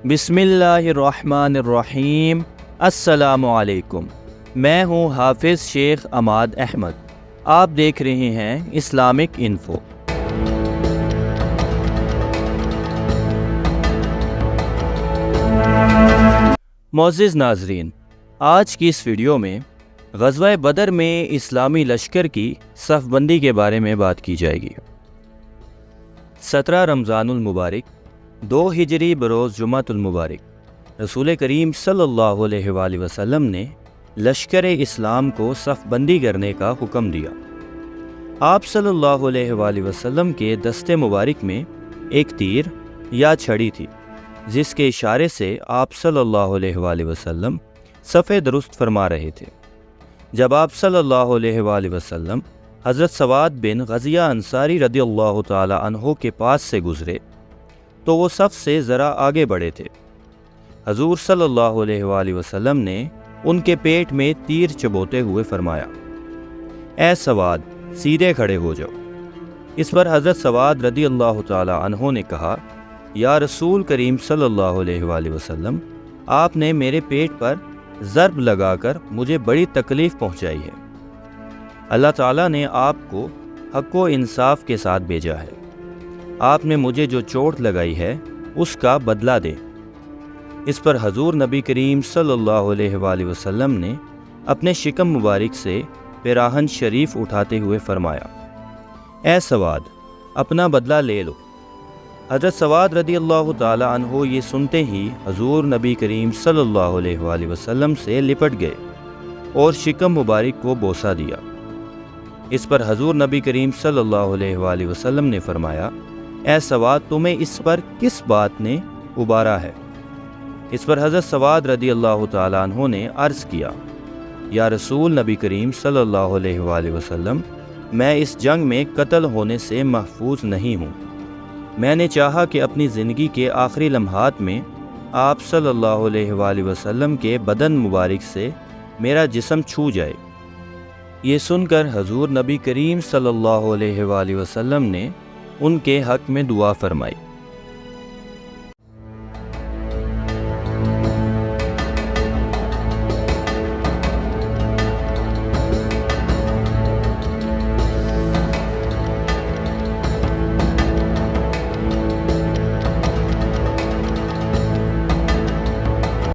بسم اللہ الرحمن الرحیم۔ السلام علیکم، میں ہوں حافظ شیخ عماد احمد۔ آپ دیکھ رہے ہیں اسلامک انفو۔ معزز ناظرین، آج کی اس ویڈیو میں غزوہ بدر میں اسلامی لشکر کی صف بندی کے بارے میں بات کی جائے گی۔ 17 رمضان المبارک 2 ہجری بروز جمعۃ المبارک رسول کریم صلی اللہ علیہ وآلہ وسلم نے لشکر اسلام کو صف بندی کرنے کا حکم دیا۔ آپ صلی اللہ علیہ وآلہ وسلم کے دستے مبارک میں ایک تیر یا چھڑی تھی، جس کے اشارے سے آپ صلی اللہ علیہ وآلہ وسلم صف درست فرما رہے تھے۔ جب آپ صلی اللہ علیہ وآلہ وسلم حضرت سواد بن غزیہ انصاری رضی اللہ تعالی عنہ کے پاس سے گزرے تو وہ صف سے ذرا آگے بڑھے تھے۔ حضور صلی اللہ علیہ وآلہ وسلم نے ان کے پیٹ میں تیر چبوتے ہوئے فرمایا، اے سواد، سیدھے کھڑے ہو جاؤ۔ اس پر حضرت سواد رضی اللہ تعالی عنہ نے کہا، یا رسول کریم صلی اللہ علیہ وآلہ وسلم، آپ نے میرے پیٹ پر ضرب لگا کر مجھے بڑی تکلیف پہنچائی ہے۔ اللہ تعالیٰ نے آپ کو حق و انصاف کے ساتھ بھیجا ہے۔ آپ نے مجھے جو چوٹ لگائی ہے اس کا بدلہ دیں۔ اس پر حضور نبی کریم صلی اللہ علیہ وآلہ وسلم نے اپنے شکم مبارک سے پیراہن شریف اٹھاتے ہوئے فرمایا، اے سواد، اپنا بدلہ لے لو۔ حضرت سواد رضی اللہ تعالی عنہ یہ سنتے ہی حضور نبی کریم صلی اللہ علیہ وآلہ وسلم سے لپٹ گئے اور شکم مبارک کو بوسہ دیا۔ اس پر حضور نبی کریم صلی اللہ علیہ وآلہ وسلم نے فرمایا، اے سواد، تمہیں اس پر کس بات نے ابارا ہے؟ اس پر حضرت سواد رضی اللہ تعالی عنہ نے عرض کیا، یا رسول نبی کریم صلی اللہ علیہ وآلہ وسلم، میں اس جنگ میں قتل ہونے سے محفوظ نہیں ہوں۔ میں نے چاہا کہ اپنی زندگی کے آخری لمحات میں آپ صلی اللہ علیہ وآلہ وسلم کے بدن مبارک سے میرا جسم چھو جائے۔ یہ سن کر حضور نبی کریم صلی اللہ علیہ وآلہ وسلم نے ان کے حق میں دعا فرمائی۔